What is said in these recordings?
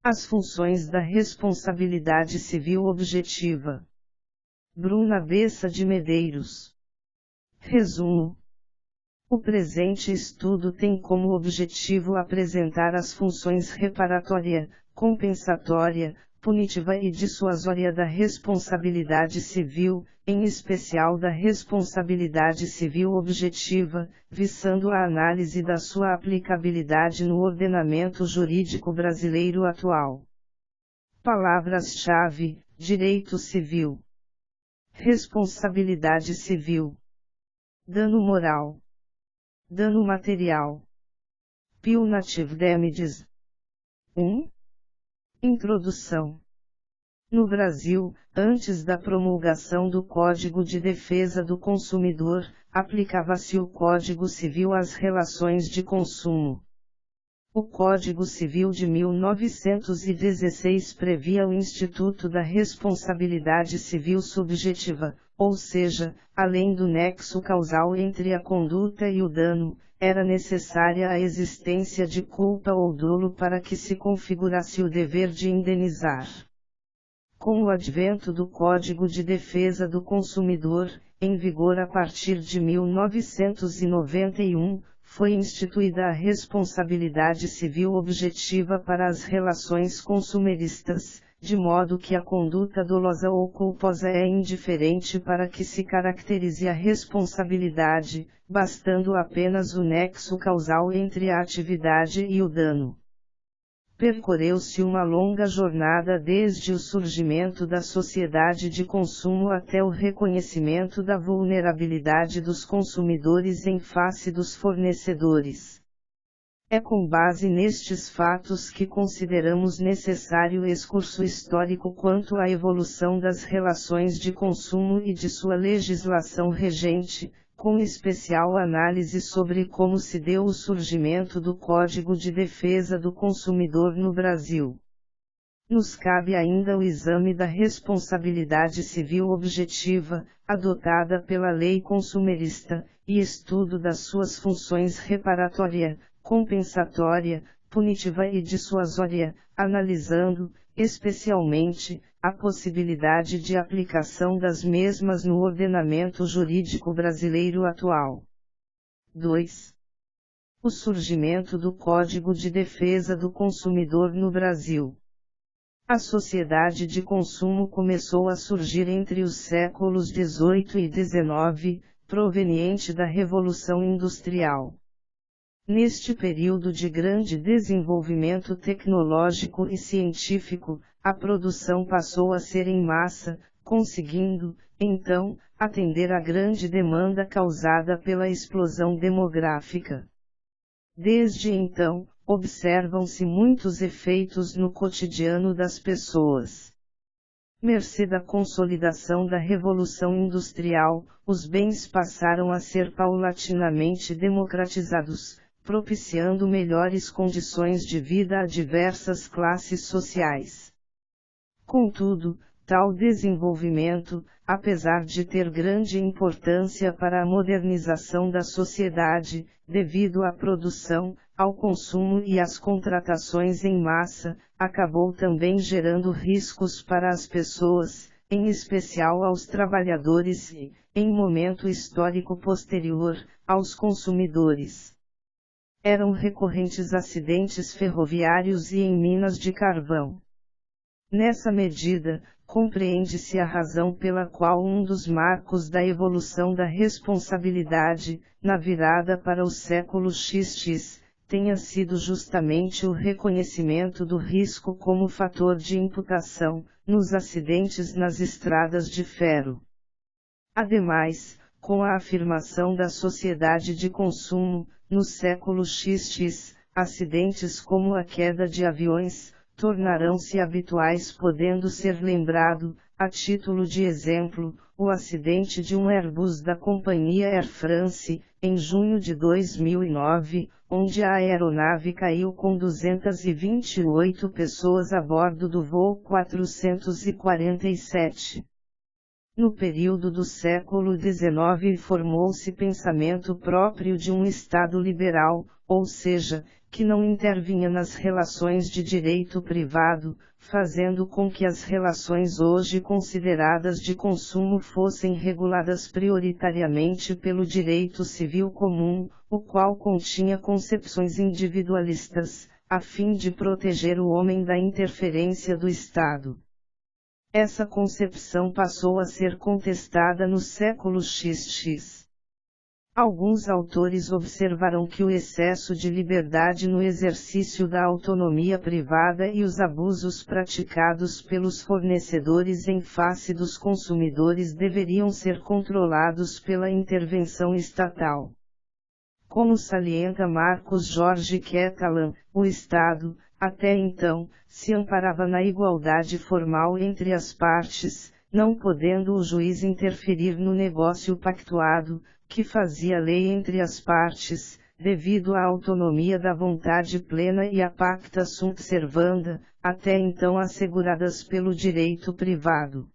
As funções da responsabilidade civil objetiva. Bruna Bessa de Medeiros. Resumo. O presente estudo tem como objetivo apresentar as funções reparatória, compensatória, punitiva e dissuasória da responsabilidade civil, em especial da responsabilidade civil objetiva, visando a análise da sua aplicabilidade no ordenamento jurídico brasileiro atual. Palavras-chave: direito civil, responsabilidade civil, dano moral, dano material, punitive damages. 1. Introdução. No Brasil, antes da promulgação do Código de Defesa do Consumidor, aplicava-se o Código Civil às relações de consumo. O Código Civil de 1916 previa o Instituto da Responsabilidade Civil Subjetiva, ou seja, além do nexo causal entre a conduta e o dano, era necessária a existência de culpa ou dolo para que se configurasse o dever de indenizar. Com o advento do Código de Defesa do Consumidor, em vigor a partir de 1991, foi instituída a responsabilidade civil objetiva para as relações consumeristas, de modo que a conduta dolosa ou culposa é indiferente para que se caracterize a responsabilidade, bastando apenas o nexo causal entre a atividade e o dano. Percorreu-se uma longa jornada desde o surgimento da sociedade de consumo até o reconhecimento da vulnerabilidade dos consumidores em face dos fornecedores. É com base nestes fatos que consideramos necessário excurso histórico quanto à evolução das relações de consumo e de sua legislação regente, com especial análise sobre como se deu o surgimento do Código de Defesa do Consumidor no Brasil. Nos cabe ainda o exame da responsabilidade civil objetiva, adotada pela lei consumerista, e estudo das suas funções reparatória, compensatória, punitiva e dissuasória, analisando, especialmente, a possibilidade de aplicação das mesmas no ordenamento jurídico brasileiro atual. 2. O surgimento do Código de Defesa do Consumidor no Brasil. A sociedade de consumo começou a surgir entre os séculos XVIII e XIX, proveniente da Revolução Industrial. Neste período de grande desenvolvimento tecnológico e científico, a produção passou a ser em massa, conseguindo, então, atender à grande demanda causada pela explosão demográfica. Desde então, observam-se muitos efeitos no cotidiano das pessoas. Mercê da consolidação da Revolução Industrial, os bens passaram a ser paulatinamente democratizados, propiciando melhores condições de vida a diversas classes sociais. Contudo, tal desenvolvimento, apesar de ter grande importância para a modernização da sociedade, devido à produção, ao consumo e às contratações em massa, acabou também gerando riscos para as pessoas, em especial aos trabalhadores e, em momento histórico posterior, aos consumidores. Eram recorrentes acidentes ferroviários e em minas de carvão. Nessa medida, compreende-se a razão pela qual um dos marcos da evolução da responsabilidade, na virada para o século XX, tenha sido justamente o reconhecimento do risco como fator de imputação, nos acidentes nas estradas de ferro. Ademais, com a afirmação da sociedade de consumo, no século XX, acidentes como a queda de aviões, tornarão-se habituais, podendo ser lembrado, a título de exemplo, o acidente de um Airbus da companhia Air France, em junho de 2009, onde a aeronave caiu com 228 pessoas a bordo do voo 447. No período do século XIX formou-se pensamento próprio de um Estado liberal, ou seja, que não intervinha nas relações de direito privado, fazendo com que as relações hoje consideradas de consumo fossem reguladas prioritariamente pelo direito civil comum, o qual continha concepções individualistas, a fim de proteger o homem da interferência do Estado. Essa concepção passou a ser contestada no século XX. Alguns autores observaram que o excesso de liberdade no exercício da autonomia privada e os abusos praticados pelos fornecedores em face dos consumidores deveriam ser controlados pela intervenção estatal. Como salienta Marcos Jorge Catalan, o Estado, até então, se amparava na igualdade formal entre as partes, não podendo o juiz interferir no negócio pactuado, que fazia lei entre as partes, devido à autonomia da vontade plena e à pacta sunt servanda, até então asseguradas pelo direito privado.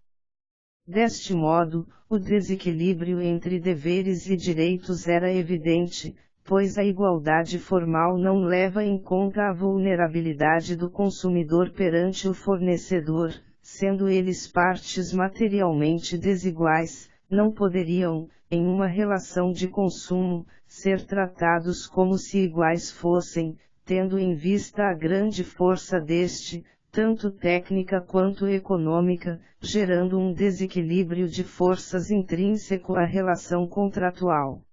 Deste modo, o desequilíbrio entre deveres e direitos era evidente, pois a igualdade formal não leva em conta a vulnerabilidade do consumidor perante o fornecedor, sendo eles partes materialmente desiguais, não poderiam, em uma relação de consumo, ser tratados como se iguais fossem, tendo em vista a grande força deste, tanto técnica quanto econômica, gerando um desequilíbrio de forças intrínseco à relação contratual.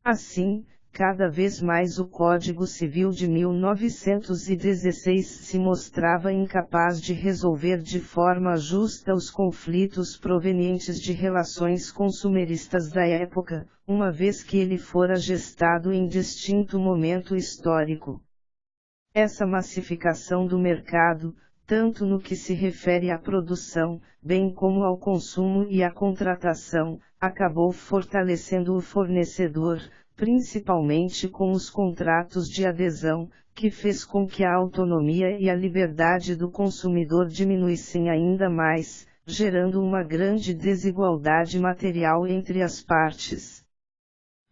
Assim, cada vez mais o Código Civil de 1916 se mostrava incapaz de resolver de forma justa os conflitos provenientes de relações consumeristas da época, uma vez que ele fora gestado em distinto momento histórico. Essa massificação do mercado, tanto no que se refere à produção, bem como ao consumo e à contratação, acabou fortalecendo o fornecedor, principalmente com os contratos de adesão, que fez com que a autonomia e a liberdade do consumidor diminuíssem ainda mais, gerando uma grande desigualdade material entre as partes.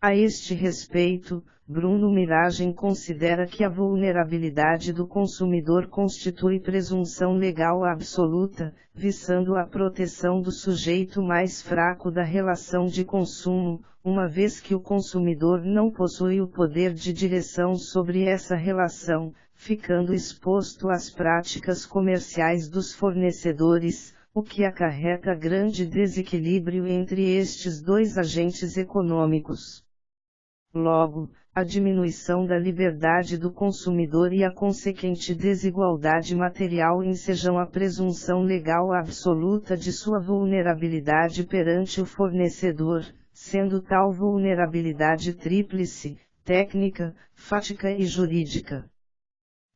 A este respeito, Bruno Miragem considera que a vulnerabilidade do consumidor constitui presunção legal absoluta, visando a proteção do sujeito mais fraco da relação de consumo, uma vez que o consumidor não possui o poder de direção sobre essa relação, ficando exposto às práticas comerciais dos fornecedores, o que acarreta grande desequilíbrio entre estes dois agentes econômicos. Logo, a diminuição da liberdade do consumidor e a consequente desigualdade material ensejam a presunção legal absoluta de sua vulnerabilidade perante o fornecedor, sendo tal vulnerabilidade tríplice, técnica, fática e jurídica.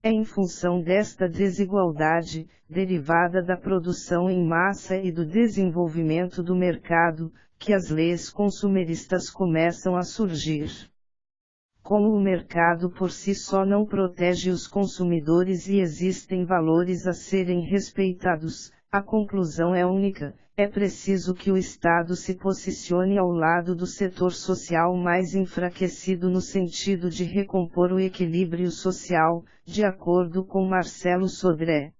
É em função desta desigualdade, derivada da produção em massa e do desenvolvimento do mercado, que as leis consumeristas começam a surgir. Como o mercado por si só não protege os consumidores e existem valores a serem respeitados, a conclusão é única: é preciso que o Estado se posicione ao lado do setor social mais enfraquecido no sentido de recompor o equilíbrio social, de acordo com Marcelo Sodré.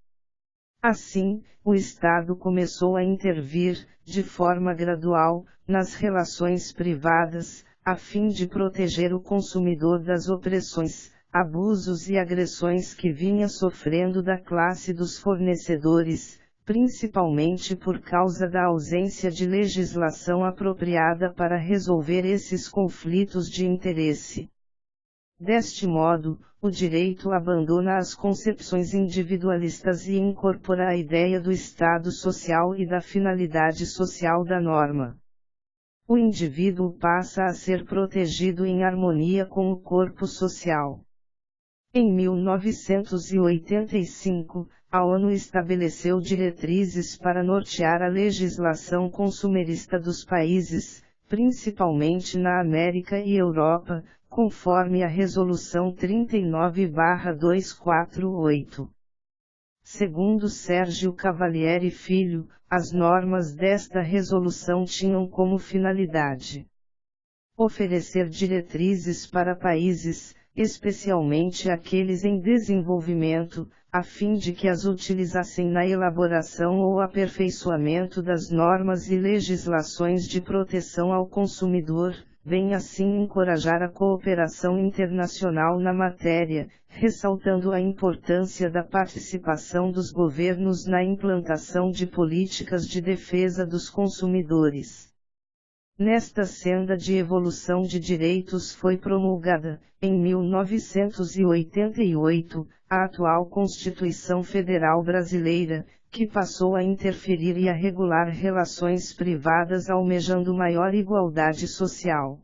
Assim, o Estado começou a intervir, de forma gradual, nas relações privadas, a fim de proteger o consumidor das opressões, abusos e agressões que vinha sofrendo da classe dos fornecedores, principalmente por causa da ausência de legislação apropriada para resolver esses conflitos de interesse. Deste modo, o direito abandona as concepções individualistas e incorpora a ideia do Estado social e da finalidade social da norma. O indivíduo passa a ser protegido em harmonia com o corpo social. Em 1985, a ONU estabeleceu diretrizes para nortear a legislação consumerista dos países, principalmente na América e Europa, conforme a Resolução 39/248. Segundo Sérgio Cavalieri Filho, as normas desta resolução tinham como finalidade oferecer diretrizes para países, especialmente aqueles em desenvolvimento, a fim de que as utilizassem na elaboração ou aperfeiçoamento das normas e legislações de proteção ao consumidor, bem assim encorajar a cooperação internacional na matéria, ressaltando a importância da participação dos governos na implantação de políticas de defesa dos consumidores. Nesta senda de evolução de direitos foi promulgada, em 1988, a atual Constituição Federal Brasileira, que passou a interferir e a regular relações privadas almejando maior igualdade social.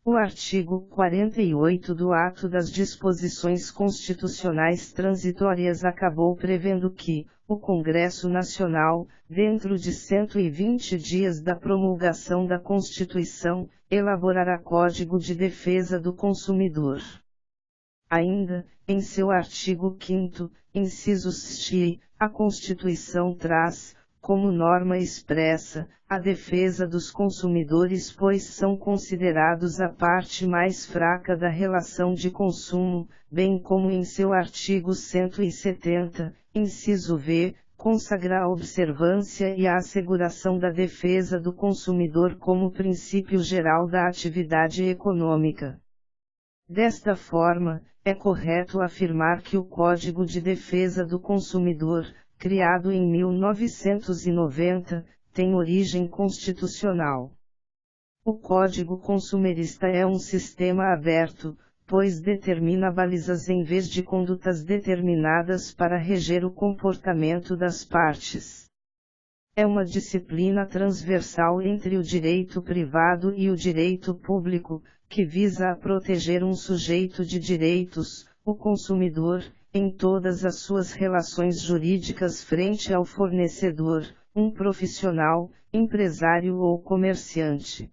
O artigo 48 do Ato das Disposições Constitucionais Transitórias acabou prevendo que, o Congresso Nacional, dentro de 120 dias da promulgação da Constituição, elaborará Código de Defesa do Consumidor. Ainda, em seu artigo 5º, inciso X, a Constituição traz, como norma expressa, a defesa dos consumidores, pois são considerados a parte mais fraca da relação de consumo, bem como em seu artigo 170, inciso V, consagra a observância e a asseguração da defesa do consumidor como princípio geral da atividade econômica. Desta forma, é correto afirmar que o Código de Defesa do Consumidor, criado em 1990, tem origem constitucional. O Código Consumerista é um sistema aberto, pois determina balizas em vez de condutas determinadas para reger o comportamento das partes. É uma disciplina transversal entre o direito privado e o direito público, que visa a proteger um sujeito de direitos, o consumidor, em todas as suas relações jurídicas frente ao fornecedor, um profissional, empresário ou comerciante.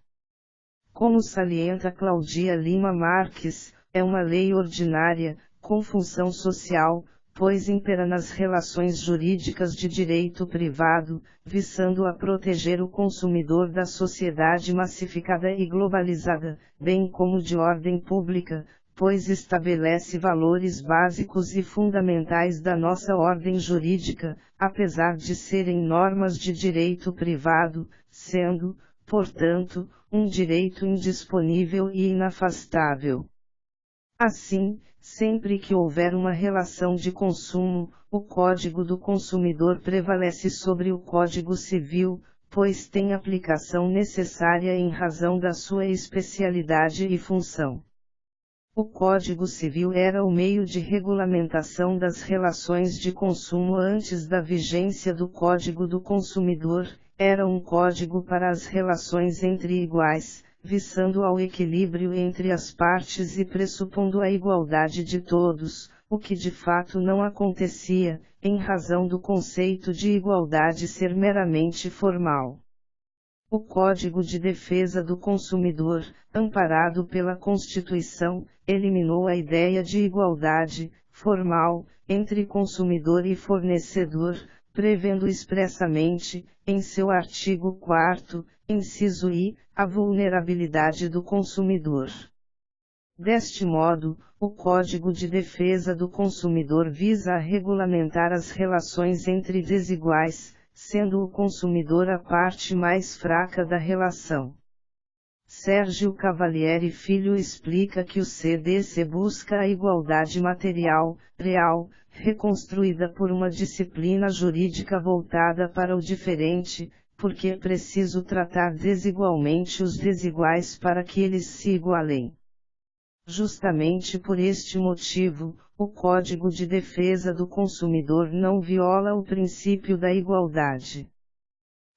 Como salienta Claudia Lima Marques, é uma lei ordinária, com função social, pois impera nas relações jurídicas de direito privado, visando a proteger o consumidor da sociedade massificada e globalizada, bem como de ordem pública, pois estabelece valores básicos e fundamentais da nossa ordem jurídica, apesar de serem normas de direito privado, sendo, portanto, um direito indisponível e inafastável. Assim, sempre que houver uma relação de consumo, o Código do Consumidor prevalece sobre o Código Civil, pois tem aplicação necessária em razão da sua especialidade e função. O Código Civil era o meio de regulamentação das relações de consumo antes da vigência do Código do Consumidor, era um código para as relações entre iguais, visando ao equilíbrio entre as partes e pressupondo a igualdade de todos, o que de fato não acontecia, em razão do conceito de igualdade ser meramente formal. O Código de Defesa do Consumidor, amparado pela Constituição, eliminou a ideia de igualdade, formal, entre consumidor e fornecedor, prevendo expressamente, em seu artigo 4º, inciso I, a vulnerabilidade do consumidor. Deste modo, o Código de Defesa do Consumidor visa a regulamentar as relações entre desiguais, sendo o consumidor a parte mais fraca da relação. Sérgio Cavalieri Filho explica que o CDC busca a igualdade material, real, reconstruída por uma disciplina jurídica voltada para o diferente, porque é preciso tratar desigualmente os desiguais para que eles se igualem. Justamente por este motivo, o Código de Defesa do Consumidor não viola o princípio da igualdade.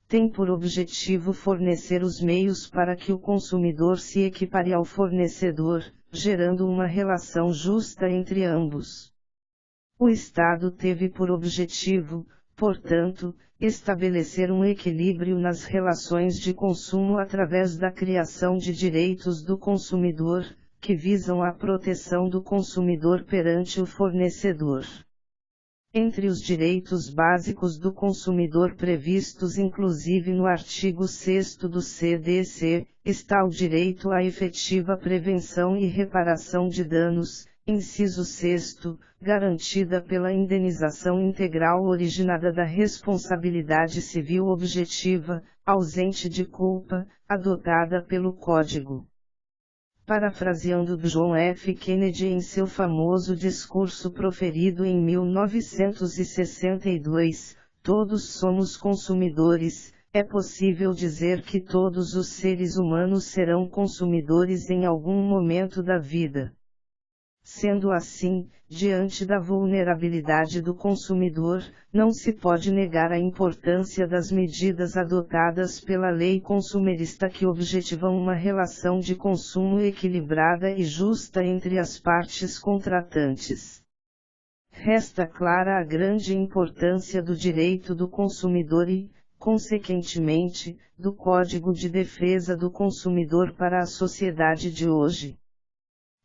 Tem por objetivo fornecer os meios para que o consumidor se equipare ao fornecedor, gerando uma relação justa entre ambos. O Estado teve por objetivo, portanto, estabelecer um equilíbrio nas relações de consumo através da criação de direitos do consumidor, que visam a proteção do consumidor perante o fornecedor. Entre os direitos básicos do consumidor previstos inclusive no artigo 6º do CDC, está o direito à efetiva prevenção e reparação de danos, inciso 6º, garantida pela indenização integral originada da responsabilidade civil objetiva, ausente de culpa, adotada pelo Código. Parafraseando John F. Kennedy em seu famoso discurso proferido em 1962, todos somos consumidores, é possível dizer que todos os seres humanos serão consumidores em algum momento da vida. Sendo assim, diante da vulnerabilidade do consumidor, não se pode negar a importância das medidas adotadas pela lei consumerista que objetivam uma relação de consumo equilibrada e justa entre as partes contratantes. Resta clara a grande importância do direito do consumidor e, consequentemente, do Código de Defesa do Consumidor para a sociedade de hoje.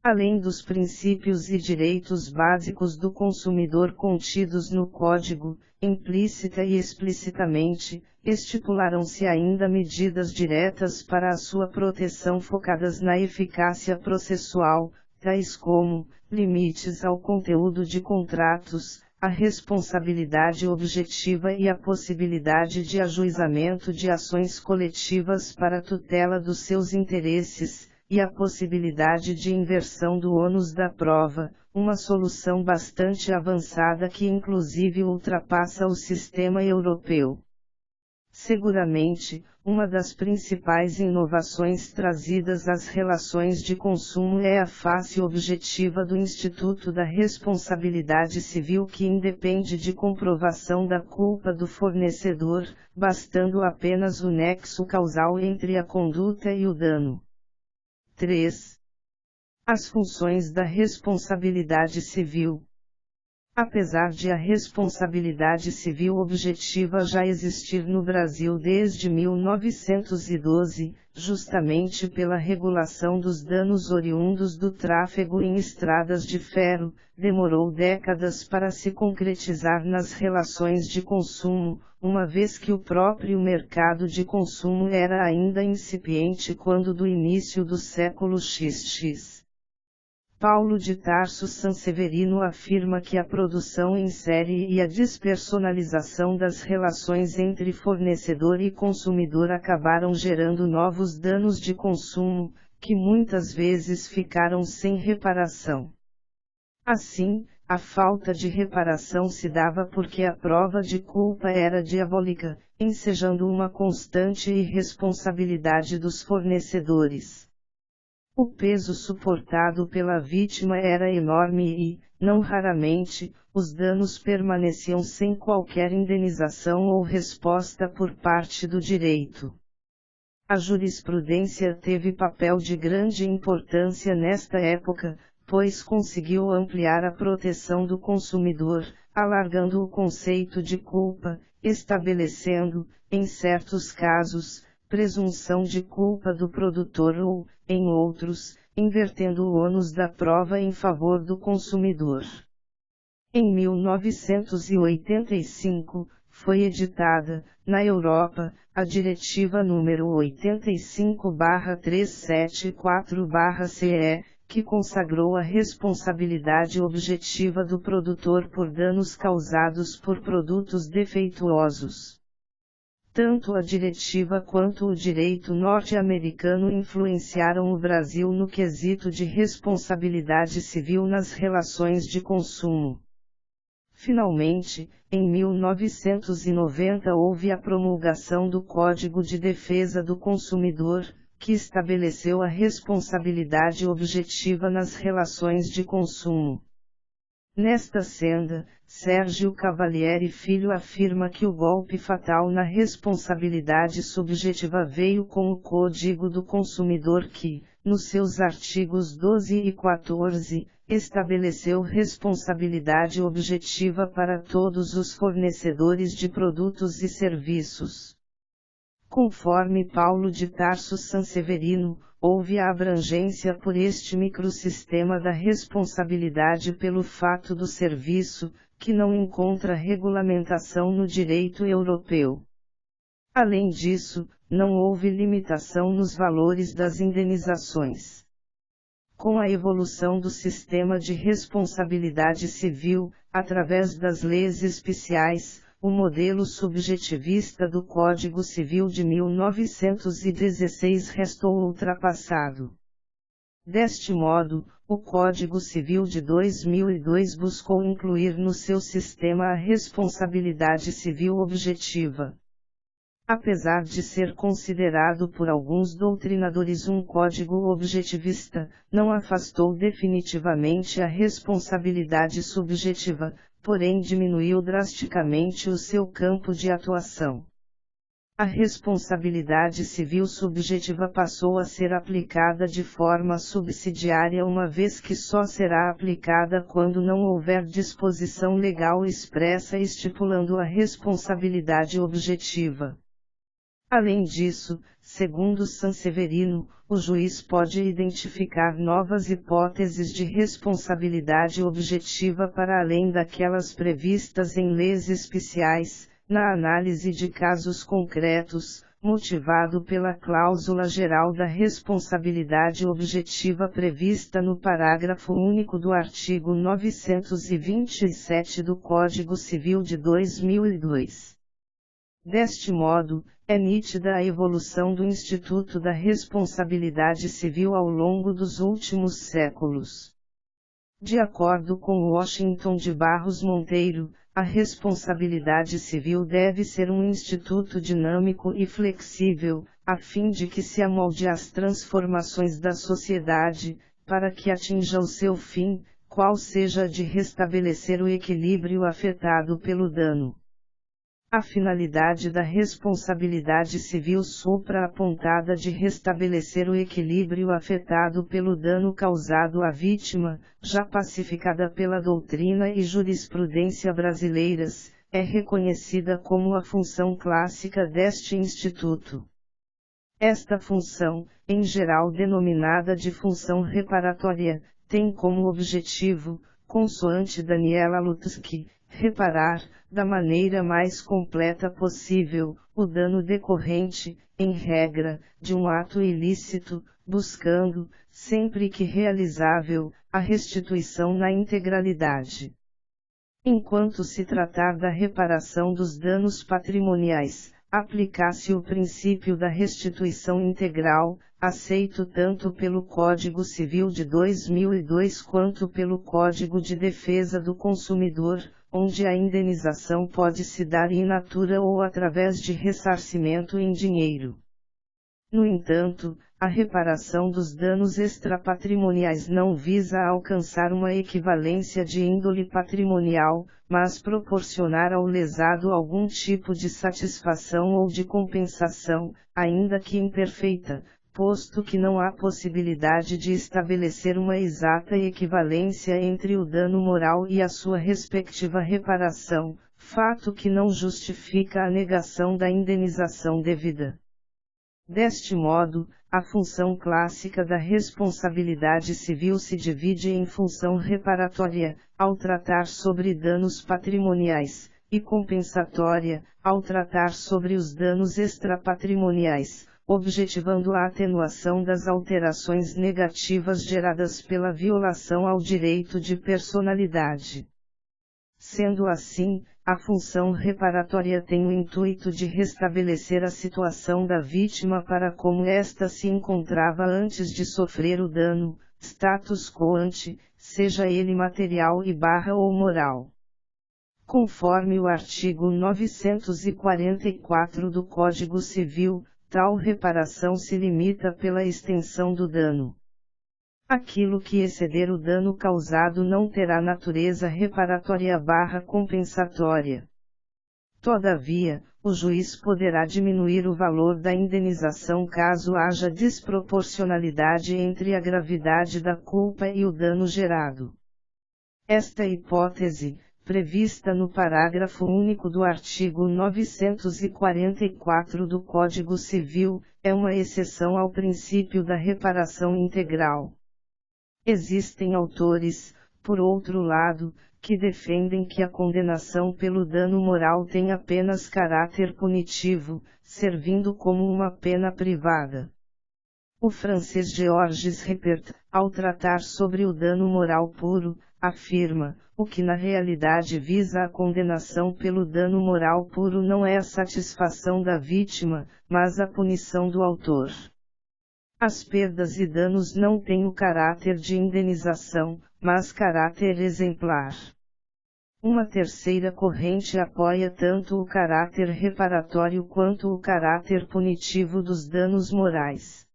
Além dos princípios e direitos básicos do consumidor contidos no Código, implícita e explicitamente, estipularam-se ainda medidas diretas para a sua proteção focadas na eficácia processual, tais como limites ao conteúdo de contratos, a responsabilidade objetiva e a possibilidade de ajuizamento de ações coletivas para tutela dos seus interesses, e a possibilidade de inversão do ônus da prova, uma solução bastante avançada que inclusive ultrapassa o sistema europeu. Seguramente, uma das principais inovações trazidas às relações de consumo é a face objetiva do Instituto da Responsabilidade Civil que independe de comprovação da culpa do fornecedor, bastando apenas o nexo causal entre a conduta e o dano. 3. As funções da responsabilidade civil. Apesar de a responsabilidade civil objetiva já existir no Brasil desde 1912, justamente pela regulação dos danos oriundos do tráfego em estradas de ferro, demorou décadas para se concretizar nas relações de consumo, uma vez que o próprio mercado de consumo era ainda incipiente quando do início do século XX. Paulo de Tarso Sanseverino afirma que a produção em série e a despersonalização das relações entre fornecedor e consumidor acabaram gerando novos danos de consumo, que muitas vezes ficaram sem reparação. Assim, a falta de reparação se dava porque a prova de culpa era diabólica, ensejando uma constante irresponsabilidade dos fornecedores. O peso suportado pela vítima era enorme e, não raramente, os danos permaneciam sem qualquer indenização ou resposta por parte do direito. A jurisprudência teve papel de grande importância nesta época, pois conseguiu ampliar a proteção do consumidor, alargando o conceito de culpa, estabelecendo, em certos casos, presunção de culpa do produtor ou, em outros, invertendo o ônus da prova em favor do consumidor. Em 1985, foi editada, na Europa, a Diretiva nº 85/374/CE, que consagrou a responsabilidade objetiva do produtor por danos causados por produtos defeituosos. Tanto a diretiva quanto o direito norte-americano influenciaram o Brasil no quesito de responsabilidade civil nas relações de consumo. Finalmente, em 1990 houve a promulgação do Código de Defesa do Consumidor, que estabeleceu a responsabilidade objetiva nas relações de consumo. Nesta senda, Sérgio Cavalieri Filho afirma que o golpe fatal na responsabilidade subjetiva veio com o Código do Consumidor que, nos seus artigos 12 e 14, estabeleceu responsabilidade objetiva para todos os fornecedores de produtos e serviços. Conforme Paulo de Tarso Sanseverino, houve a abrangência por este microsistema da responsabilidade pelo fato do serviço, que não encontra regulamentação no direito europeu. Além disso, não houve limitação nos valores das indenizações. Com a evolução do sistema de responsabilidade civil, através das leis especiais, o modelo subjetivista do Código Civil de 1916 restou ultrapassado. Deste modo, o Código Civil de 2002 buscou incluir no seu sistema a responsabilidade civil objetiva. Apesar de ser considerado por alguns doutrinadores um código objetivista, não afastou definitivamente a responsabilidade subjetiva, porém diminuiu drasticamente o seu campo de atuação. A responsabilidade civil subjetiva passou a ser aplicada de forma subsidiária, uma vez que só será aplicada quando não houver disposição legal expressa estipulando a responsabilidade objetiva. Além disso, segundo Sanseverino, o juiz pode identificar novas hipóteses de responsabilidade objetiva para além daquelas previstas em leis especiais, na análise de casos concretos, motivado pela cláusula geral da responsabilidade objetiva prevista no parágrafo único do artigo 927 do Código Civil de 2002. Deste modo, é nítida a evolução do Instituto da Responsabilidade Civil ao longo dos últimos séculos. De acordo com Washington de Barros Monteiro, a responsabilidade civil deve ser um instituto dinâmico e flexível, a fim de que se amolde às transformações da sociedade, para que atinja o seu fim, qual seja a de restabelecer o equilíbrio afetado pelo dano. A finalidade da responsabilidade civil supra-apontada de restabelecer o equilíbrio afetado pelo dano causado à vítima, já pacificada pela doutrina e jurisprudência brasileiras, é reconhecida como a função clássica deste instituto. Esta função, em geral denominada de função reparatória, tem como objetivo, consoante Daniela Lutzky, reparar, da maneira mais completa possível, o dano decorrente, em regra, de um ato ilícito, buscando, sempre que realizável, a restituição na integralidade. Enquanto se tratar da reparação dos danos patrimoniais, aplica-se o princípio da restituição integral, aceito tanto pelo Código Civil de 2002 quanto pelo Código de Defesa do Consumidor, onde a indenização pode se dar in natura ou através de ressarcimento em dinheiro. No entanto, a reparação dos danos extrapatrimoniais não visa alcançar uma equivalência de índole patrimonial, mas proporcionar ao lesado algum tipo de satisfação ou de compensação, ainda que imperfeita, posto que não há possibilidade de estabelecer uma exata equivalência entre o dano moral e a sua respectiva reparação, fato que não justifica a negação da indenização devida. Deste modo, a função clássica da responsabilidade civil se divide em função reparatória, ao tratar sobre danos patrimoniais, e compensatória, ao tratar sobre os danos extrapatrimoniais, objetivando a atenuação das alterações negativas geradas pela violação ao direito de personalidade. Sendo assim, a função reparatória tem o intuito de restabelecer a situação da vítima para como esta se encontrava antes de sofrer o dano, status quo ante, seja ele material ou moral. Conforme o artigo 944 do Código Civil, tal reparação se limita pela extensão do dano. Aquilo que exceder o dano causado não terá natureza reparatória/compensatória. Todavia, o juiz poderá diminuir o valor da indenização caso haja desproporcionalidade entre a gravidade da culpa e o dano gerado. Esta hipótese, prevista no parágrafo único do artigo 944 do Código Civil, é uma exceção ao princípio da reparação integral. Existem autores, por outro lado, que defendem que a condenação pelo dano moral tem apenas caráter punitivo, servindo como uma pena privada. O francês Georges Repert, ao tratar sobre o dano moral puro, afirma: o que na realidade visa a condenação pelo dano moral puro não é a satisfação da vítima, mas a punição do autor. As perdas e danos não têm o caráter de indenização, mas caráter exemplar. Uma terceira corrente apoia tanto o caráter reparatório quanto o caráter punitivo dos danos morais.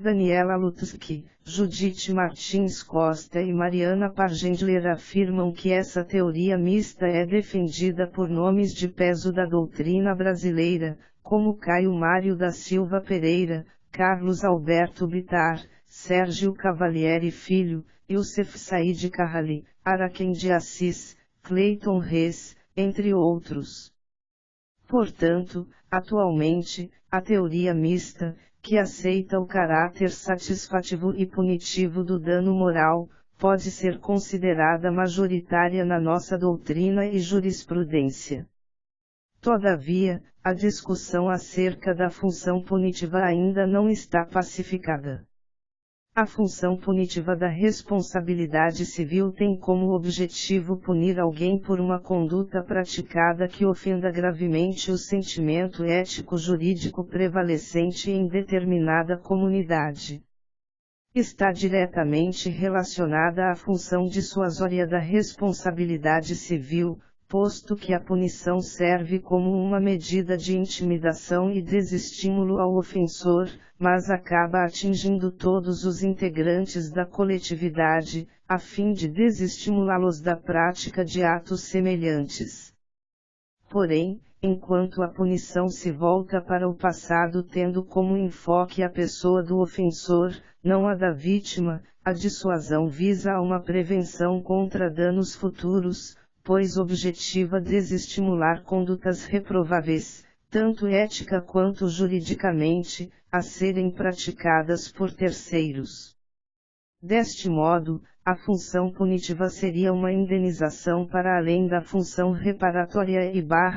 Daniela Lutzky, Judith Martins Costa e Mariana Pargendler afirmam que essa teoria mista é defendida por nomes de peso da doutrina brasileira, como Caio Mário da Silva Pereira, Carlos Alberto Bittar, Sérgio Cavalieri Filho, Youssef Said Carrali, Araquém de Assis, Cleiton Reis, entre outros. Portanto, atualmente, a teoria mista, que aceita o caráter satisfativo e punitivo do dano moral, pode ser considerada majoritária na nossa doutrina e jurisprudência. Todavia, a discussão acerca da função punitiva ainda não está pacificada. A função punitiva da responsabilidade civil tem como objetivo punir alguém por uma conduta praticada que ofenda gravemente o sentimento ético-jurídico prevalecente em determinada comunidade. Está diretamente relacionada à função dissuasória da responsabilidade civil, posto que a punição serve como uma medida de intimidação e desestímulo ao ofensor, mas acaba atingindo todos os integrantes da coletividade, a fim de desestimulá-los da prática de atos semelhantes. Porém, enquanto a punição se volta para o passado tendo como enfoque a pessoa do ofensor, não a da vítima, a dissuasão visa a uma prevenção contra danos futuros, pois objetiva desestimular condutas reprováveis, tanto ética quanto juridicamente, a serem praticadas por terceiros. Deste modo, a função punitiva seria uma indenização para além da função reparatória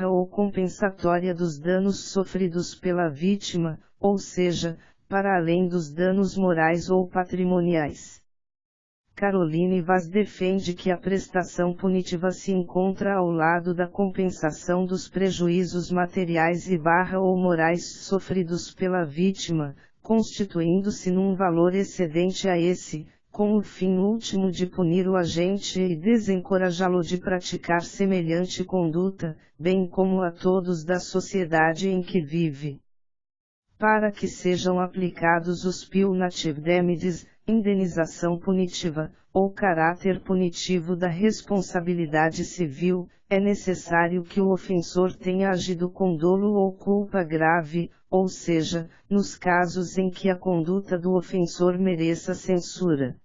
ou compensatória dos danos sofridos pela vítima, ou seja, para além dos danos morais ou patrimoniais. Caroline Vaz defende que a prestação punitiva se encontra ao lado da compensação dos prejuízos materiais ou morais sofridos pela vítima, constituindo-se num valor excedente a esse, com o fim último de punir o agente e desencorajá-lo de praticar semelhante conduta, bem como a todos da sociedade em que vive. Para que sejam aplicados os punitive damages, indenização punitiva, ou caráter punitivo da responsabilidade civil, é necessário que o ofensor tenha agido com dolo ou culpa grave, ou seja, nos casos em que a conduta do ofensor mereça censura.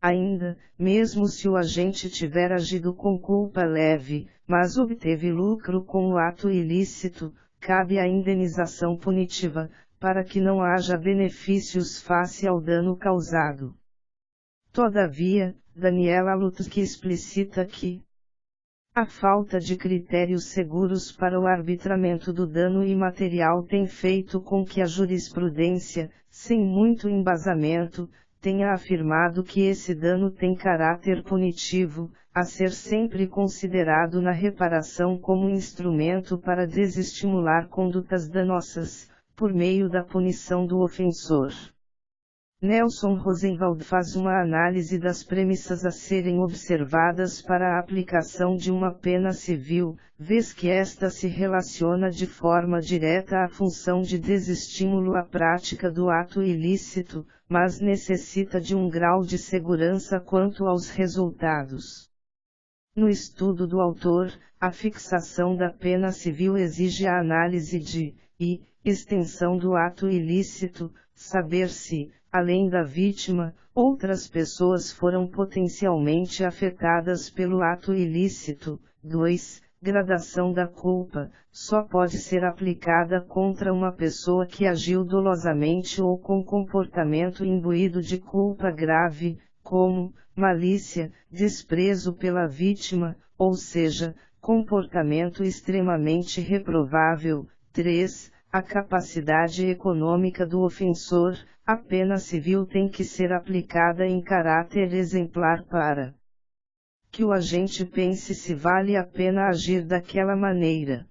Ainda, mesmo se o agente tiver agido com culpa leve, mas obteve lucro com o ato ilícito, cabe a indenização punitiva, para que não haja benefícios face ao dano causado. Todavia, Daniela Lutzky explicita que a falta de critérios seguros para o arbitramento do dano imaterial tem feito com que a jurisprudência, sem muito embasamento, tenha afirmado que esse dano tem caráter punitivo, a ser sempre considerado na reparação como instrumento para desestimular condutas danosas, por meio da punição do ofensor. Nelson Rosenwald faz uma análise das premissas a serem observadas para a aplicação de uma pena civil, vez que esta se relaciona de forma direta à função de desestímulo à prática do ato ilícito, mas necessita de um grau de segurança quanto aos resultados. No estudo do autor, a fixação da pena civil exige a análise de extensão do ato ilícito, saber se além da vítima, outras pessoas foram potencialmente afetadas pelo ato ilícito. 2. Gradação da culpa, só pode ser aplicada contra uma pessoa que agiu dolosamente ou com comportamento imbuído de culpa grave, como malícia, desprezo pela vítima, ou seja, comportamento extremamente reprovável. 3. A capacidade econômica do ofensor, a pena civil tem que ser aplicada em caráter exemplar para que o agente pense se vale a pena agir daquela maneira.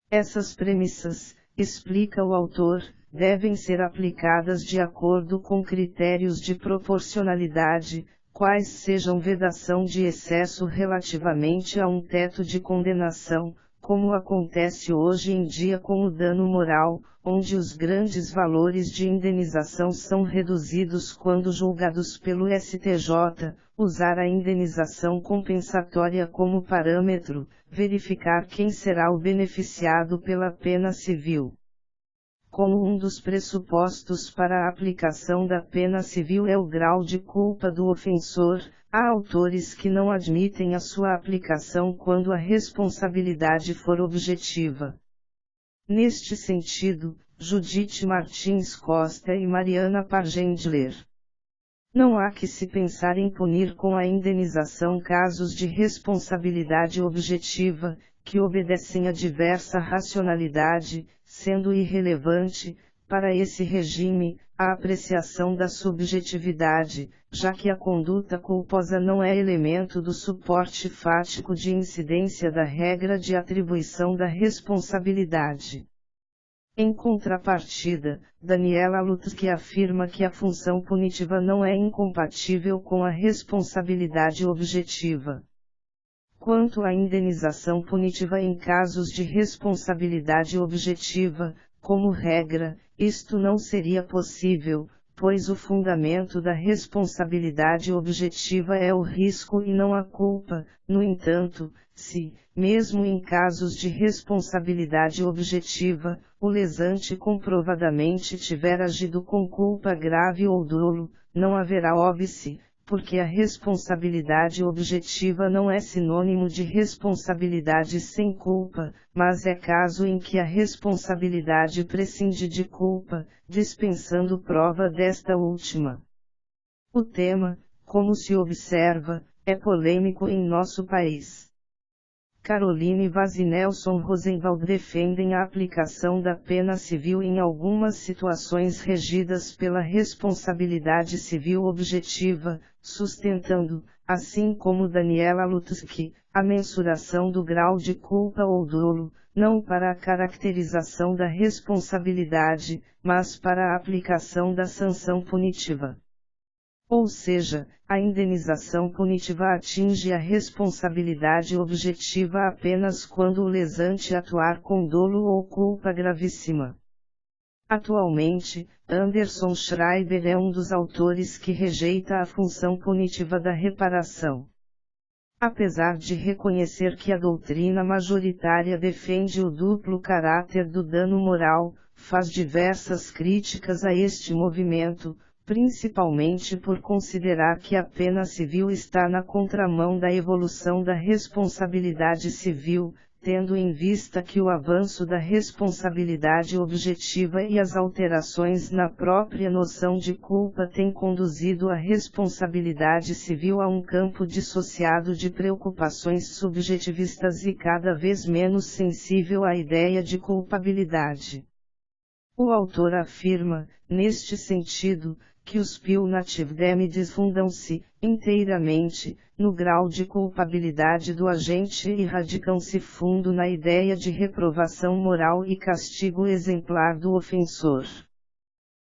Essas premissas, explica o autor, devem ser aplicadas de acordo com critérios de proporcionalidade, quais sejam vedação de excesso relativamente a um teto de condenação, como acontece hoje em dia com o dano moral, onde os grandes valores de indenização são reduzidos quando julgados pelo STJ, usar a indenização compensatória como parâmetro, verificar quem será o beneficiado pela pena civil. Como um dos pressupostos para a aplicação da pena civil é o grau de culpa do ofensor, há autores que não admitem a sua aplicação quando a responsabilidade for objetiva. Neste sentido, Judite Martins Costa e Mariana Pargendler. Não há que se pensar em punir com a indenização casos de responsabilidade objetiva, que obedecem a diversa racionalidade, sendo irrelevante, para esse regime, a apreciação da subjetividade, já que a conduta culposa não é elemento do suporte fático de incidência da regra de atribuição da responsabilidade. Em contrapartida, Daniela Lutzky afirma que a função punitiva não é incompatível com a responsabilidade objetiva. Quanto à indenização punitiva em casos de responsabilidade objetiva, como regra, isto não seria possível, pois o fundamento da responsabilidade objetiva é o risco e não a culpa. No entanto, se, mesmo em casos de responsabilidade objetiva, o lesante comprovadamente tiver agido com culpa grave ou dolo, não haverá óbice, porque a responsabilidade objetiva não é sinônimo de responsabilidade sem culpa, mas é caso em que a responsabilidade prescinde de culpa, dispensando prova desta última. O tema, como se observa, é polêmico em nosso país. Caroline Vaz e Nelson Rosenwald defendem a aplicação da pena civil em algumas situações regidas pela responsabilidade civil objetiva, sustentando, assim como Daniela Lutzky, a mensuração do grau de culpa ou dolo, não para a caracterização da responsabilidade, mas para a aplicação da sanção punitiva. Ou seja, a indenização punitiva atinge a responsabilidade objetiva apenas quando o lesante atuar com dolo ou culpa gravíssima. Atualmente, Anderson Schreiber é um dos autores que rejeita a função punitiva da reparação. Apesar de reconhecer que a doutrina majoritária defende o duplo caráter do dano moral, faz diversas críticas a este movimento, principalmente por considerar que a pena civil está na contramão da evolução da responsabilidade civil, tendo em vista que o avanço da responsabilidade objetiva e as alterações na própria noção de culpa têm conduzido a responsabilidade civil a um campo dissociado de preocupações subjetivistas e cada vez menos sensível à ideia de culpabilidade. O autor afirma, neste sentido, que os punitive damages fundam-se, inteiramente, no grau de culpabilidade do agente e radicam-se fundo na ideia de reprovação moral e castigo exemplar do ofensor.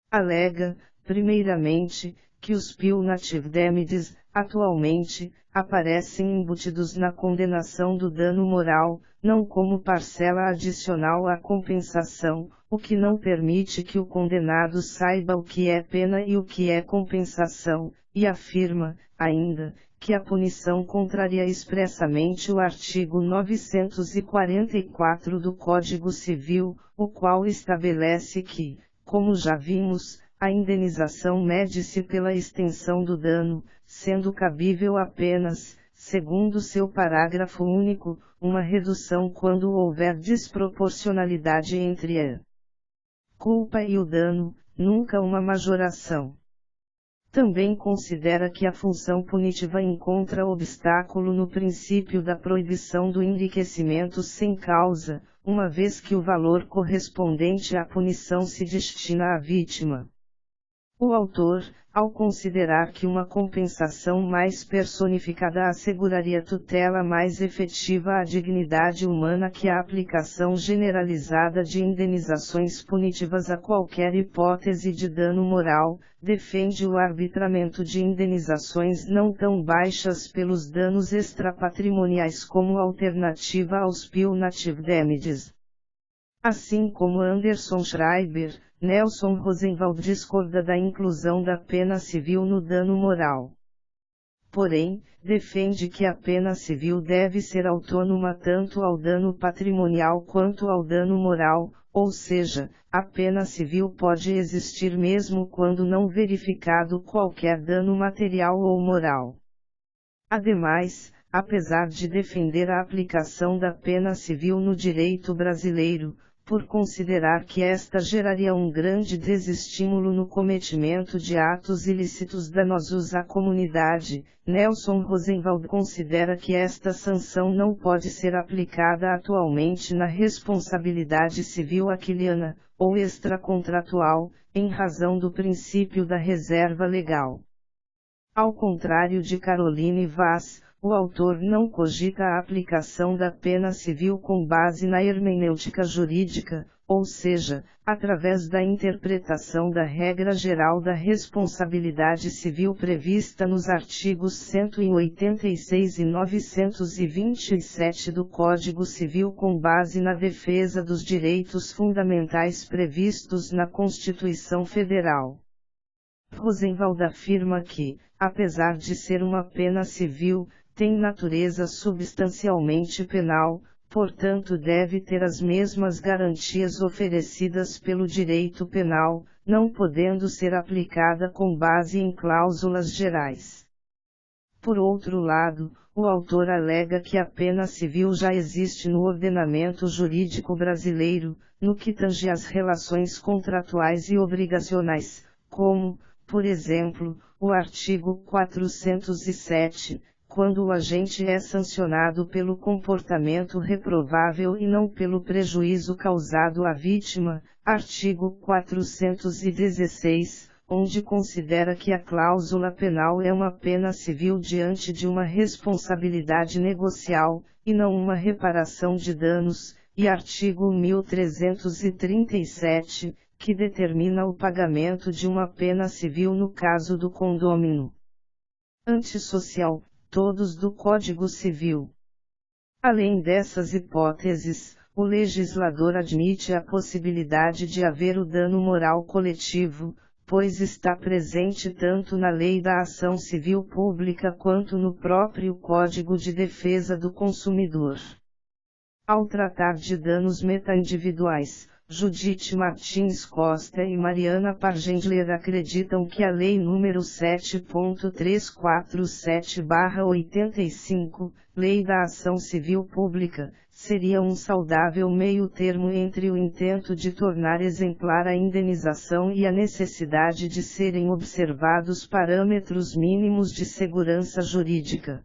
Alega, primeiramente, que os punitive damages, atualmente, aparecem embutidos na condenação do dano moral, não como parcela adicional à compensação, o que não permite que o condenado saiba o que é pena e o que é compensação, e afirma, ainda, que a punição contraria expressamente o artigo 944 do Código Civil, o qual estabelece que, como já vimos, a indenização mede-se pela extensão do dano, sendo cabível apenas, segundo seu parágrafo único, uma redução quando houver desproporcionalidade entre a culpa e o dano, nunca uma majoração. Também considera que a função punitiva encontra obstáculo no princípio da proibição do enriquecimento sem causa, uma vez que o valor correspondente à punição se destina à vítima. O autor, ao considerar que uma compensação mais personificada asseguraria tutela mais efetiva à dignidade humana que a aplicação generalizada de indenizações punitivas a qualquer hipótese de dano moral, defende o arbitramento de indenizações não tão baixas pelos danos extrapatrimoniais como alternativa aos punitive damages. Assim como Anderson Schreiber, Nelson Rosenwald discorda da inclusão da pena civil no dano moral. Porém, defende que a pena civil deve ser autônoma tanto ao dano patrimonial quanto ao dano moral, ou seja, a pena civil pode existir mesmo quando não verificado qualquer dano material ou moral. Ademais, apesar de defender a aplicação da pena civil no direito brasileiro, por considerar que esta geraria um grande desestímulo no cometimento de atos ilícitos danosos à comunidade, Nelson Rosenwald considera que esta sanção não pode ser aplicada atualmente na responsabilidade civil aquiliana, ou extracontratual, em razão do princípio da reserva legal. Ao contrário de Caroline Vaz, o autor não cogita a aplicação da pena civil com base na hermenêutica jurídica, ou seja, através da interpretação da regra geral da responsabilidade civil prevista nos artigos 186 e 927 do Código Civil com base na defesa dos direitos fundamentais previstos na Constituição Federal. Rosenwald afirma que, apesar de ser uma pena civil, tem natureza substancialmente penal, portanto deve ter as mesmas garantias oferecidas pelo direito penal, não podendo ser aplicada com base em cláusulas gerais. Por outro lado, o autor alega que a pena civil já existe no ordenamento jurídico brasileiro, no que tange às relações contratuais e obrigacionais, como, por exemplo, o artigo 407, quando o agente é sancionado pelo comportamento reprovável e não pelo prejuízo causado à vítima, artigo 416, onde considera que a cláusula penal é uma pena civil diante de uma responsabilidade negocial, e não uma reparação de danos, e artigo 1337, que determina o pagamento de uma pena civil no caso do condômino antissocial, todos do Código Civil. Além dessas hipóteses, o legislador admite a possibilidade de haver o dano moral coletivo, pois está presente tanto na Lei da Ação Civil Pública quanto no próprio Código de Defesa do Consumidor. Ao tratar de danos metaindividuais, Judite Martins Costa e Mariana Pargendler acreditam que a Lei nº 7.347/85, Lei da Ação Civil Pública, seria um saudável meio-termo entre o intento de tornar exemplar a indenização e a necessidade de serem observados parâmetros mínimos de segurança jurídica.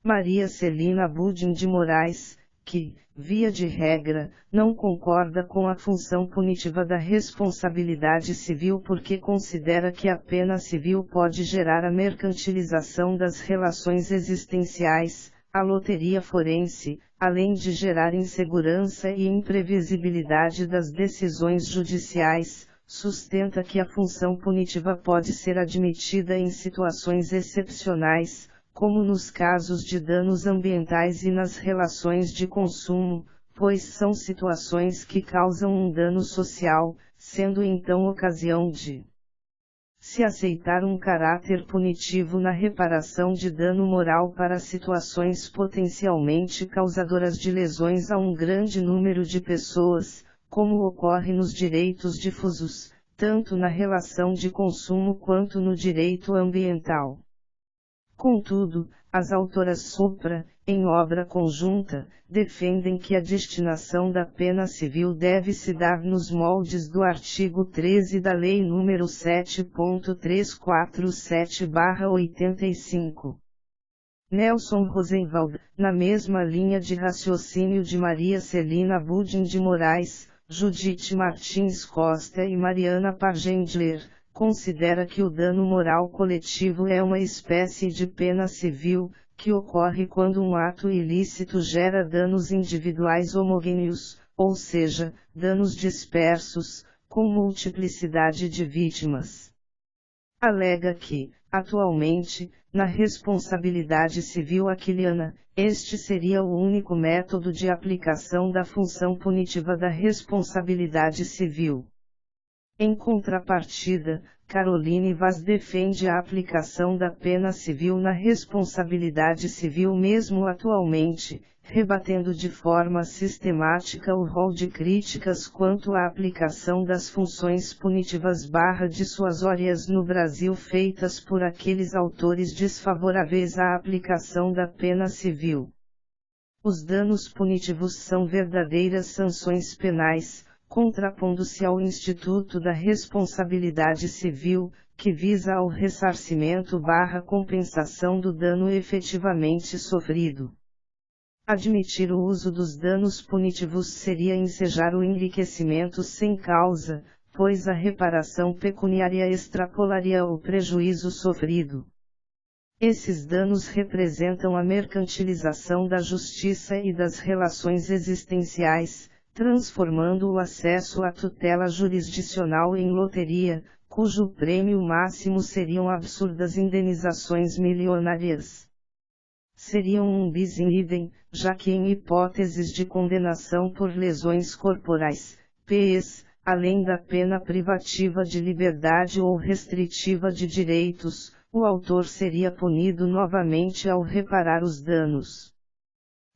Maria Celina Budin de Moraes, que, via de regra, não concorda com a função punitiva da responsabilidade civil porque considera que a pena civil pode gerar a mercantilização das relações existenciais, a loteria forense, além de gerar insegurança e imprevisibilidade das decisões judiciais, sustenta que a função punitiva pode ser admitida em situações excepcionais, como nos casos de danos ambientais e nas relações de consumo, pois são situações que causam um dano social, sendo então ocasião de se aceitar um caráter punitivo na reparação de dano moral para situações potencialmente causadoras de lesões a um grande número de pessoas, como ocorre nos direitos difusos, tanto na relação de consumo quanto no direito ambiental. Contudo, as autoras supra, em obra conjunta, defendem que a destinação da pena civil deve se dar nos moldes do artigo 13 da Lei nº 7.347/85. Nelson Rosenwald, na mesma linha de raciocínio de Maria Celina Budin de Moraes, Judite Martins Costa e Mariana Pargendler, considera que o dano moral coletivo é uma espécie de pena civil, que ocorre quando um ato ilícito gera danos individuais homogêneos, ou seja, danos dispersos, com multiplicidade de vítimas. Alega que, atualmente, na responsabilidade civil aquiliana, este seria o único método de aplicação da função punitiva da responsabilidade civil. Em contrapartida, Caroline Vaz defende a aplicação da pena civil na responsabilidade civil mesmo atualmente, rebatendo de forma sistemática o rol de críticas quanto à aplicação das funções punitivas dissuasórias no Brasil feitas por aqueles autores desfavoráveis à aplicação da pena civil. Os danos punitivos são verdadeiras sanções penais, contrapondo-se ao Instituto da Responsabilidade Civil, que visa ao ressarcimento/compensação do dano efetivamente sofrido. Admitir o uso dos danos punitivos seria ensejar o enriquecimento sem causa, pois a reparação pecuniária extrapolaria o prejuízo sofrido. Esses danos representam a mercantilização da justiça e das relações existenciais, transformando o acesso à tutela jurisdicional em loteria, cujo prêmio máximo seriam absurdas indenizações milionárias. Seriam um bis in idem, já que em hipóteses de condenação por lesões corporais, PS, além da pena privativa de liberdade ou restritiva de direitos, o autor seria punido novamente ao reparar os danos.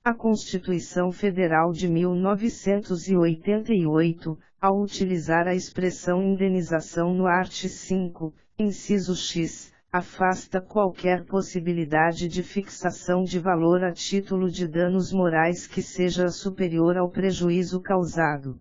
A Constituição Federal de 1988, ao utilizar a expressão indenização no art. 5, inciso X, afasta qualquer possibilidade de fixação de valor a título de danos morais que seja superior ao prejuízo causado.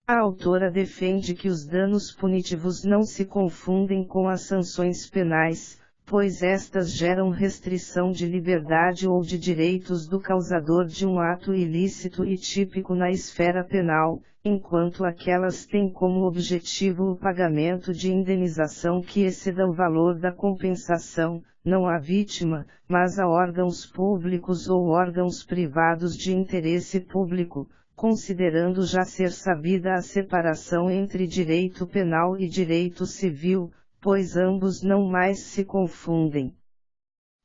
A autora defende que os danos punitivos não se confundem com as sanções penais, pois estas geram restrição de liberdade ou de direitos do causador de um ato ilícito e típico na esfera penal, enquanto aquelas têm como objetivo o pagamento de indenização que exceda o valor da compensação, não à vítima, mas a órgãos públicos ou órgãos privados de interesse público, considerando já ser sabida a separação entre direito penal e direito civil, pois ambos não mais se confundem.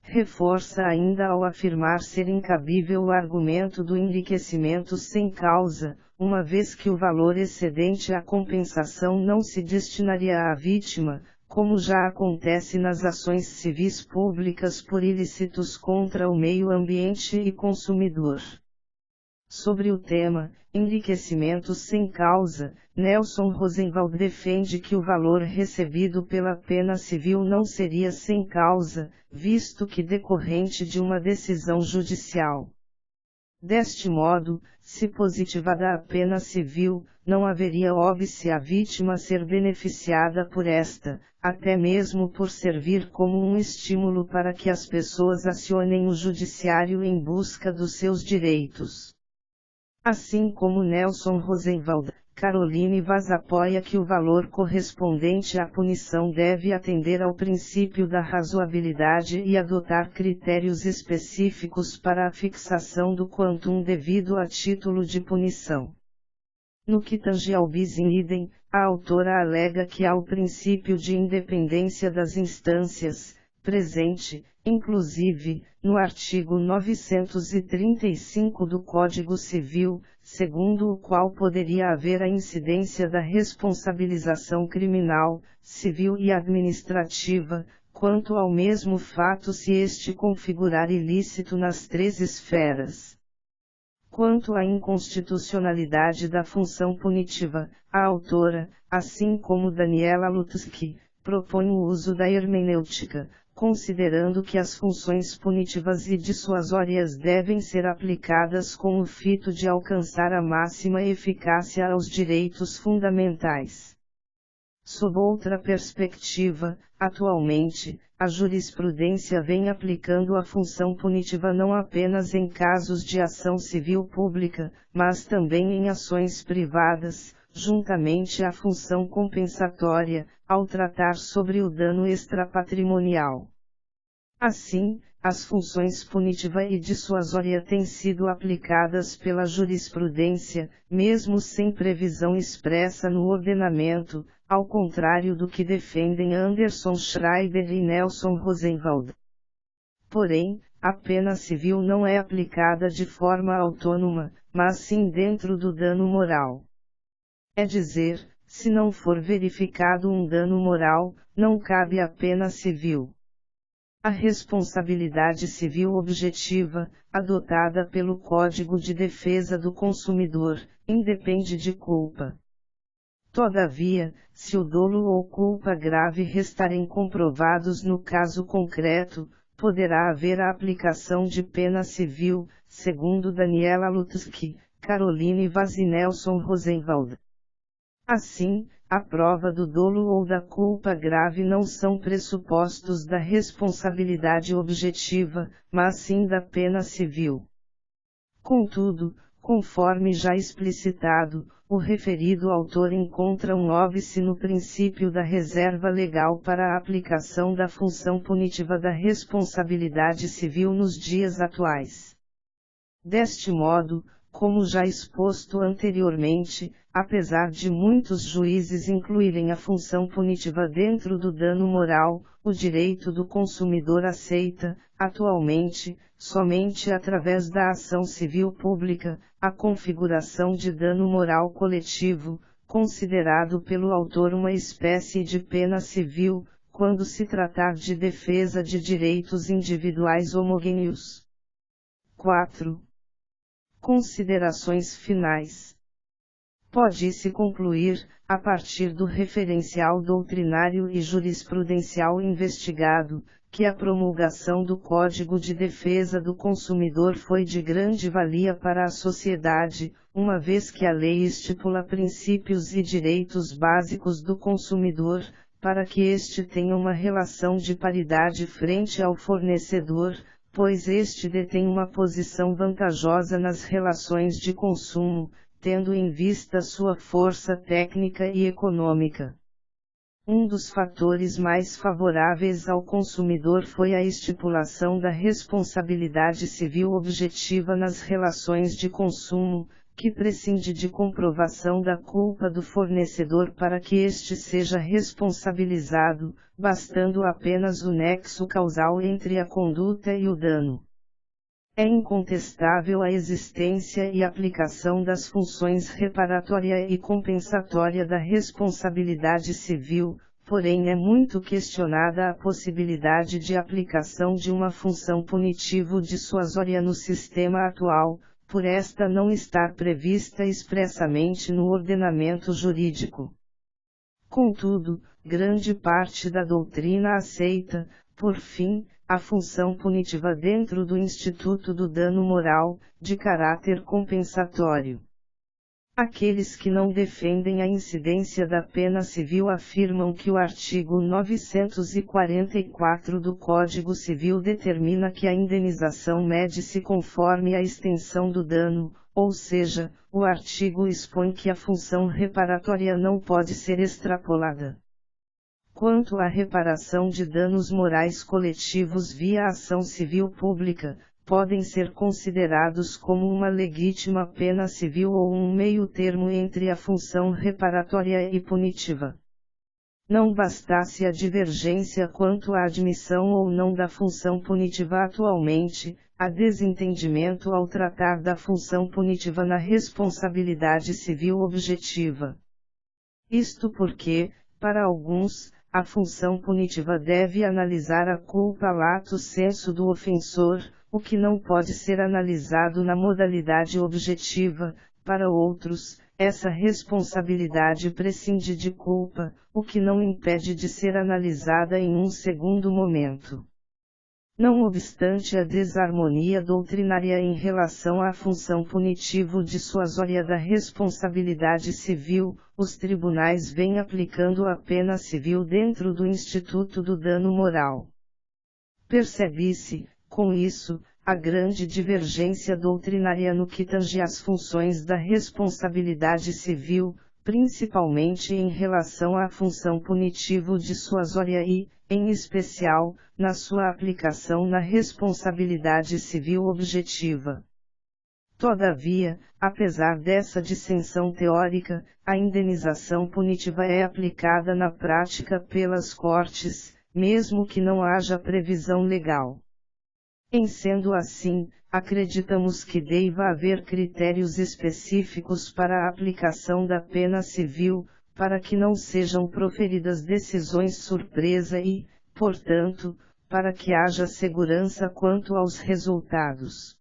Reforça ainda ao afirmar ser incabível o argumento do enriquecimento sem causa, uma vez que o valor excedente à compensação não se destinaria à vítima, como já acontece nas ações civis públicas por ilícitos contra o meio ambiente e consumidor. Sobre o tema, enriquecimento sem causa, Nelson Rosenwald defende que o valor recebido pela pena civil não seria sem causa, visto que decorrente de uma decisão judicial. Deste modo, se positivada a pena civil, não haveria óbice à vítima ser beneficiada por esta, até mesmo por servir como um estímulo para que as pessoas acionem o judiciário em busca dos seus direitos. Assim como Nelson Rosenwald, Caroline Vaz apoia que o valor correspondente à punição deve atender ao princípio da razoabilidade e adotar critérios específicos para a fixação do quantum devido a título de punição. No que tange ao bis in idem, a autora alega que há o princípio de independência das instâncias, presente, inclusive, no artigo 935 do Código Civil, segundo o qual poderia haver a incidência da responsabilização criminal, civil e administrativa, quanto ao mesmo fato se este configurar ilícito nas três esferas. Quanto à inconstitucionalidade da função punitiva, a autora, assim como Daniela Lutzky, propõe o uso da hermenêutica, considerando que as funções punitivas e dissuasórias devem ser aplicadas com o fito de alcançar a máxima eficácia aos direitos fundamentais. Sob outra perspectiva, atualmente, a jurisprudência vem aplicando a função punitiva não apenas em casos de ação civil pública, mas também em ações privadas, juntamente à função compensatória, ao tratar sobre o dano extrapatrimonial. Assim, as funções punitiva e dissuasória têm sido aplicadas pela jurisprudência, mesmo sem previsão expressa no ordenamento, ao contrário do que defendem Anderson Schreiber e Nelson Rosenwald. Porém, a pena civil não é aplicada de forma autônoma, mas sim dentro do dano moral. É dizer, se não for verificado um dano moral, não cabe a pena civil. A responsabilidade civil objetiva, adotada pelo Código de Defesa do Consumidor, independe de culpa. Todavia, se o dolo ou culpa grave restarem comprovados no caso concreto, poderá haver a aplicação de pena civil, segundo Daniela Lutzky, Caroline Vaz e Nelson Rosenwald. Assim, a prova do dolo ou da culpa grave não são pressupostos da responsabilidade objetiva, mas sim da pena civil. Contudo, conforme já explicitado, o referido autor encontra um óbice no princípio da reserva legal para a aplicação da função punitiva da responsabilidade civil nos dias atuais. Deste modo, como já exposto anteriormente, apesar de muitos juízes incluírem a função punitiva dentro do dano moral, o direito do consumidor aceita, atualmente, somente através da ação civil pública, a configuração de dano moral coletivo, considerado pelo autor uma espécie de pena civil, quando se tratar de defesa de direitos individuais homogêneos. 4. Considerações finais. Pode-se concluir, a partir do referencial doutrinário e jurisprudencial investigado, que a promulgação do Código de Defesa do Consumidor foi de grande valia para a sociedade, uma vez que a lei estipula princípios e direitos básicos do consumidor, para que este tenha uma relação de paridade frente ao fornecedor, pois este detém uma posição vantajosa nas relações de consumo, tendo em vista sua força técnica e econômica. Um dos fatores mais favoráveis ao consumidor foi a estipulação da responsabilidade civil objetiva nas relações de consumo, que prescinde de comprovação da culpa do fornecedor para que este seja responsabilizado, bastando apenas o nexo causal entre a conduta e o dano. É incontestável a existência e aplicação das funções reparatória e compensatória da responsabilidade civil, porém é muito questionada a possibilidade de aplicação de uma função punitivo-dissuasória no sistema atual, por esta não estar prevista expressamente no ordenamento jurídico. Contudo, grande parte da doutrina aceita, por fim, a função punitiva dentro do Instituto do Dano Moral, de caráter compensatório. Aqueles que não defendem a incidência da pena civil afirmam que o artigo 944 do Código Civil determina que a indenização mede-se conforme a extensão do dano, ou seja, o artigo expõe que a função reparatória não pode ser extrapolada. Quanto à reparação de danos morais coletivos via ação civil pública, podem ser considerados como uma legítima pena civil ou um meio-termo entre a função reparatória e punitiva. Não bastasse a divergência quanto à admissão ou não da função punitiva atualmente, há desentendimento ao tratar da função punitiva na responsabilidade civil objetiva. Isto porque, para alguns, a função punitiva deve analisar a culpa lato sensu do ofensor, o que não pode ser analisado na modalidade objetiva; para outros, essa responsabilidade prescinde de culpa, o que não impede de ser analisada em um segundo momento. Não obstante a desarmonia doutrinária em relação à função punitivo-dissuasória da responsabilidade civil, os tribunais vêm aplicando a pena civil dentro do Instituto do dano moral. Percebe-se, com isso, a grande divergência doutrinária no que tange às funções da responsabilidade civil, principalmente em relação à função punitivo-dissuasória e, em especial, na sua aplicação na responsabilidade civil objetiva. Todavia, apesar dessa dissensão teórica, a indenização punitiva é aplicada na prática pelas cortes, mesmo que não haja previsão legal. Em sendo assim, acreditamos que deva haver critérios específicos para a aplicação da pena civil, para que não sejam proferidas decisões surpresa e, portanto, para que haja segurança quanto aos resultados.